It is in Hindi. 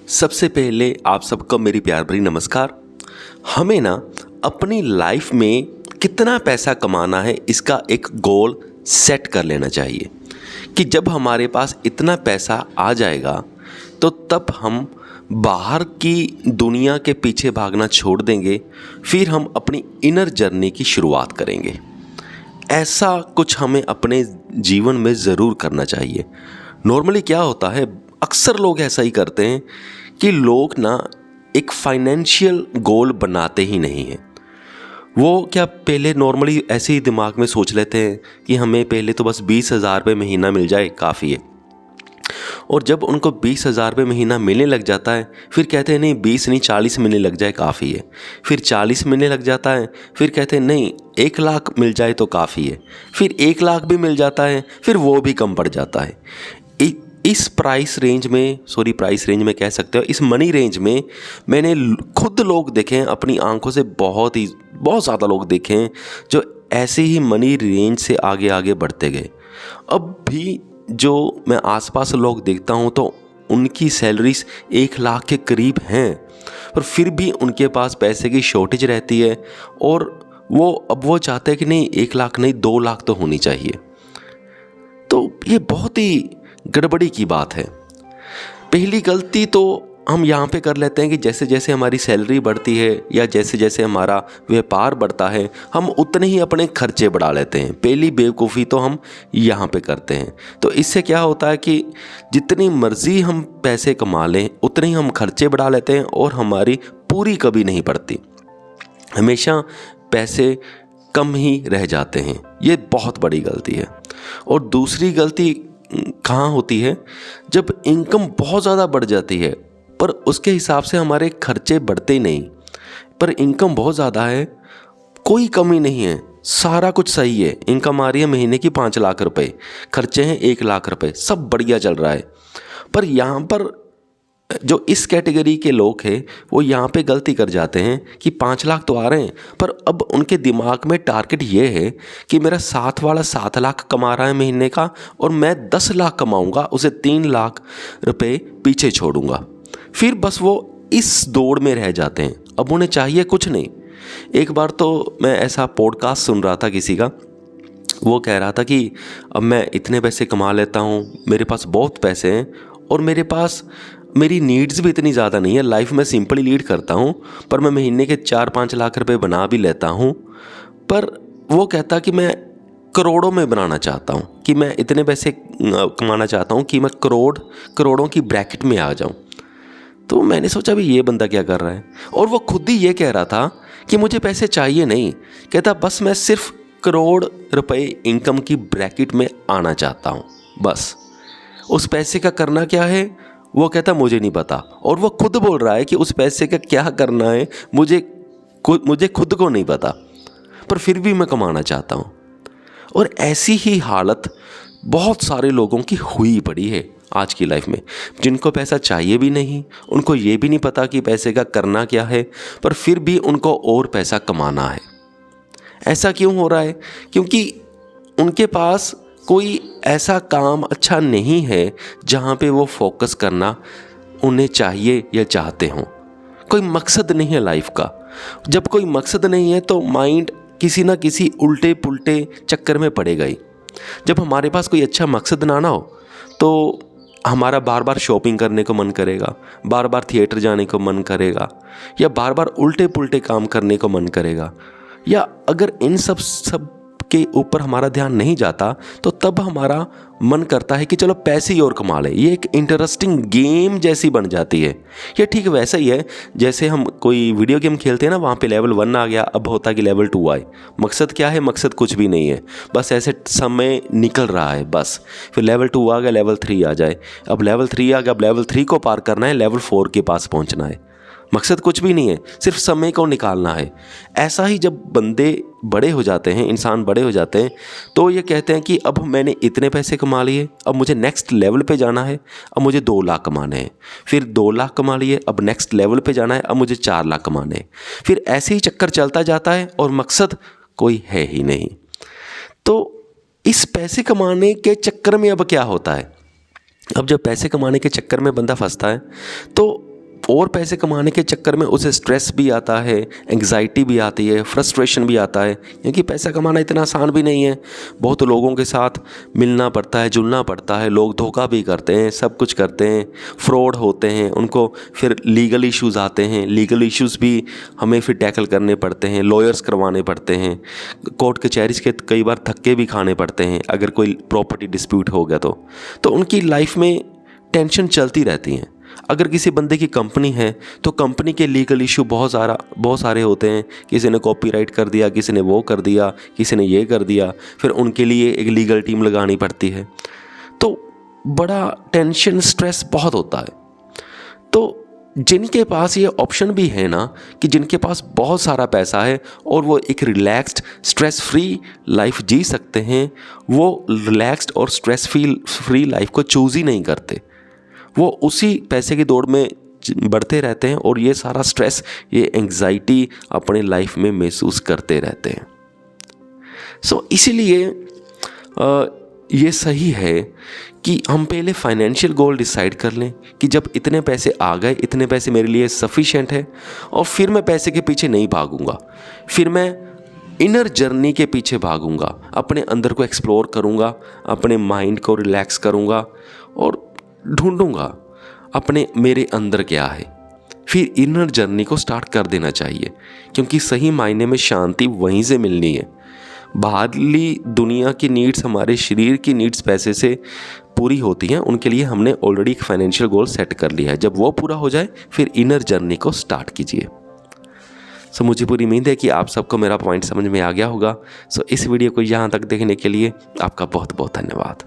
सबसे पहले आप सबको मेरी प्यार भरी नमस्कार। हमें ना अपनी लाइफ में कितना पैसा कमाना है इसका एक गोल सेट कर लेना चाहिए कि जब हमारे पास इतना पैसा आ जाएगा तो तब हम बाहर की दुनिया के पीछे भागना छोड़ देंगे, फिर हम अपनी इनर जर्नी की शुरुआत करेंगे। ऐसा कुछ हमें अपने जीवन में ज़रूर करना चाहिए। नॉर्मली क्या होता है, अक्सर लोग ऐसा ही करते हैं कि लोग ना एक फाइनेंशियल गोल बनाते ही नहीं हैं। वो क्या पहले नॉर्मली ऐसे ही दिमाग में सोच लेते हैं कि हमें पहले तो बस 20,000 रुपये महीना मिल जाए काफ़ी है, और जब उनको 20,000 रुपये महीना मिलने लग जाता है फिर कहते हैं नहीं 20 नहीं 40 मिलने लग जाए काफ़ी है। फिर 40 मिलने लग जाता है, फिर कहते हैं नहीं 1 लाख मिल जाए तो काफ़ी है। फिर 1 लाख भी मिल जाता है, फिर वो भी कम पड़ जाता है। इस प्राइस रेंज में कह सकते हो, इस मनी रेंज में मैंने खुद लोग देखे हैं अपनी आंखों से, बहुत ज़्यादा लोग देखे हैं जो ऐसे ही मनी रेंज से आगे आगे बढ़ते गए। अब भी जो मैं आसपास लोग देखता हूँ तो उनकी सैलरीज 1 लाख के करीब हैं, पर फिर भी उनके पास पैसे की शॉर्टेज रहती है और वो चाहते हैं कि नहीं 1 लाख नहीं 2 लाख तो होनी चाहिए। तो ये बहुत ही गड़बड़ी की बात है। पहली गलती तो हम यहाँ पे कर लेते हैं कि जैसे जैसे हमारी सैलरी बढ़ती है या जैसे जैसे हमारा व्यापार बढ़ता है हम उतने ही अपने खर्चे बढ़ा लेते हैं। पहली बेवकूफ़ी तो हम यहाँ पे करते हैं। तो इससे क्या होता है कि जितनी मर्ज़ी हम पैसे कमा लें उतने ही हम खर्चे बढ़ा लेते हैं और हमारी पूरी कभी नहीं बढ़ती, हमेशा पैसे कम ही रह जाते हैं। ये बहुत बड़ी गलती है। और दूसरी गलती कहाँ होती है, जब इनकम बहुत ज़्यादा बढ़ जाती है पर उसके हिसाब से हमारे खर्चे बढ़ते नहीं। पर इनकम बहुत ज़्यादा है, कोई कमी नहीं है, सारा कुछ सही है, इनकम आ रही है महीने की 5 लाख रुपए, खर्चे हैं 1 लाख रुपए, सब बढ़िया चल रहा है। पर यहाँ पर जो इस कैटेगरी के लोग हैं वो यहाँ पे गलती कर जाते हैं कि 5 लाख तो आ रहे हैं, पर अब उनके दिमाग में टारगेट ये है कि मेरा साथ वाला 7 लाख कमा रहा है महीने का और मैं 10 लाख कमाऊंगा, उसे 3 लाख रुपए पीछे छोड़ूंगा। फिर बस वो इस दौड़ में रह जाते हैं। अब उन्हें चाहिए कुछ नहीं। एक बार तो मैं ऐसा पॉडकास्ट सुन रहा था किसी का, वो कह रहा था कि अब मैं इतने पैसे कमा लेता हूँ, मेरे पास बहुत पैसे हैं और मेरी नीड्स भी इतनी ज़्यादा नहीं है, लाइफ में सिंपली लीड करता हूँ, पर मैं महीने के 4-5 लाख रुपए बना भी लेता हूँ। पर वो कहता कि मैं करोड़ों में बनाना चाहता हूँ, कि मैं इतने पैसे कमाना चाहता हूँ कि मैं करोड़ों की ब्रैकेट में आ जाऊँ। तो मैंने सोचा भी ये बंदा क्या कर रहा है, और वो खुद ही ये कह रहा था कि मुझे पैसे चाहिए नहीं, कहता बस मैं सिर्फ करोड़ रुपए इनकम की ब्रैकेट में आना चाहता हूँ बस। उस पैसे का करना क्या है वो कहता मुझे नहीं पता, और वो खुद बोल रहा है कि उस पैसे का क्या करना है मुझे खुद को नहीं पता, पर फिर भी मैं कमाना चाहता हूँ। और ऐसी ही हालत बहुत सारे लोगों की हुई पड़ी है आज की लाइफ में, जिनको पैसा चाहिए भी नहीं, उनको ये भी नहीं पता कि पैसे का करना क्या है, पर फिर भी उनको और पैसा कमाना है। ऐसा क्यों हो रहा है? क्योंकि उनके पास कोई ऐसा काम अच्छा नहीं है जहाँ पे वो फोकस करना उन्हें चाहिए या चाहते हों। कोई मकसद नहीं है लाइफ का। जब कोई मकसद नहीं है तो माइंड किसी ना किसी उल्टे पुल्टे चक्कर में पड़ेगा ही। जब हमारे पास कोई अच्छा मकसद ना हो तो हमारा बार बार शॉपिंग करने को मन करेगा, बार बार थिएटर जाने को मन करेगा, या बार बार उल्टे पुल्टे काम करने को मन करेगा। या अगर इन सब के ऊपर हमारा ध्यान नहीं जाता तो तब हमारा मन करता है कि चलो पैसे ही और कमा ले। ये एक इंटरेस्टिंग गेम जैसी बन जाती है। ये ठीक वैसा ही है जैसे हम कोई वीडियो गेम खेलते हैं ना, वहाँ पे लेवल 1 आ गया, अब होता है कि लेवल 2 आए। मकसद क्या है? मकसद कुछ भी नहीं है, बस ऐसे समय निकल रहा है बस। फिर लेवल 2 आ गया, लेवल 3 आ जाए, अब लेवल 3 आ गया, अब लेवल 3 को पार करना है, लेवल 4 के पास पहुँचना है। मकसद कुछ भी नहीं है, सिर्फ समय को निकालना है। ऐसा ही जब बंदे बड़े हो जाते हैं, इंसान बड़े हो जाते हैं, तो ये कहते हैं कि अब मैंने इतने पैसे कमा लिए, अब मुझे नेक्स्ट लेवल पे जाना है, अब मुझे 2 लाख कमाने हैं। फिर 2 लाख कमा लिए, अब नेक्स्ट लेवल पे जाना है, अब मुझे 4 लाख कमाने हैं। फिर ऐसे ही चक्कर चलता जाता है और मकसद कोई है ही नहीं। तो इस पैसे कमाने के चक्कर में अब क्या होता है, अब जब पैसे कमाने के चक्कर में बंदा फंसता है तो और पैसे कमाने के चक्कर में उसे स्ट्रेस भी आता है, एंग्जाइटी भी आती है, फ्रस्ट्रेशन भी आता है, क्योंकि पैसा कमाना इतना आसान भी नहीं है। बहुत लोगों के साथ मिलना पड़ता है, जुलना पड़ता है, लोग धोखा भी करते हैं, सब कुछ करते हैं, फ्रॉड होते हैं, उनको फिर लीगल इश्यूज़ आते हैं, लीगल इश्यूज़ भी हमें फिर टैकल करने पड़ते हैं, लॉयर्स करवाने पड़ते हैं, कोर्ट कचहरी के कई बार धक्के भी खाने पड़ते हैं अगर कोई प्रॉपर्टी डिस्प्यूट हो गया तो उनकी लाइफ में टेंशन चलती रहती हैं। अगर किसी बंदे की कंपनी है तो कंपनी के लीगल इशू बहुत सारे होते हैं। किसी ने कॉपीराइट कर दिया, किसी ने वो कर दिया, किसी ने ये कर दिया, फिर उनके लिए एक लीगल टीम लगानी पड़ती है। तो बड़ा टेंशन, स्ट्रेस बहुत होता है। तो जिनके पास ये ऑप्शन भी है ना, कि जिनके पास बहुत सारा पैसा है और वो एक रिलैक्स्ड, स्ट्रेस फ्री लाइफ जी सकते हैं, वो रिलैक्स्ड और स्ट्रेस फ्री लाइफ को चूज़ ही नहीं करते। वो उसी पैसे की दौड़ में बढ़ते रहते हैं और ये सारा स्ट्रेस, ये एंग्जाइटी अपने लाइफ में महसूस करते रहते हैं। इसीलिए ये सही है कि हम पहले फाइनेंशियल गोल डिसाइड कर लें कि जब इतने पैसे आ गए, इतने पैसे मेरे लिए सफिशिएंट है, और फिर मैं पैसे के पीछे नहीं भागूंगा, फिर मैं इनर जर्नी के पीछे भागूंगा, अपने अंदर को एक्सप्लोर करूंगा, अपने माइंड को रिलैक्स करूंगा और ढूंढूंगा मेरे अंदर क्या है। फिर इनर जर्नी को स्टार्ट कर देना चाहिए, क्योंकि सही मायने में शांति वहीं से मिलनी है। बाहरली दुनिया की नीड्स, हमारे शरीर की नीड्स पैसे से पूरी होती हैं, उनके लिए हमने ऑलरेडी एक फाइनेंशियल गोल सेट कर लिया है। जब वो पूरा हो जाए फिर इनर जर्नी को स्टार्ट कीजिए। मुझे पूरी उम्मीद है कि आप सबको मेरा पॉइंट समझ में आ गया होगा। इस वीडियो को यहाँ तक देखने के लिए आपका बहुत बहुत धन्यवाद।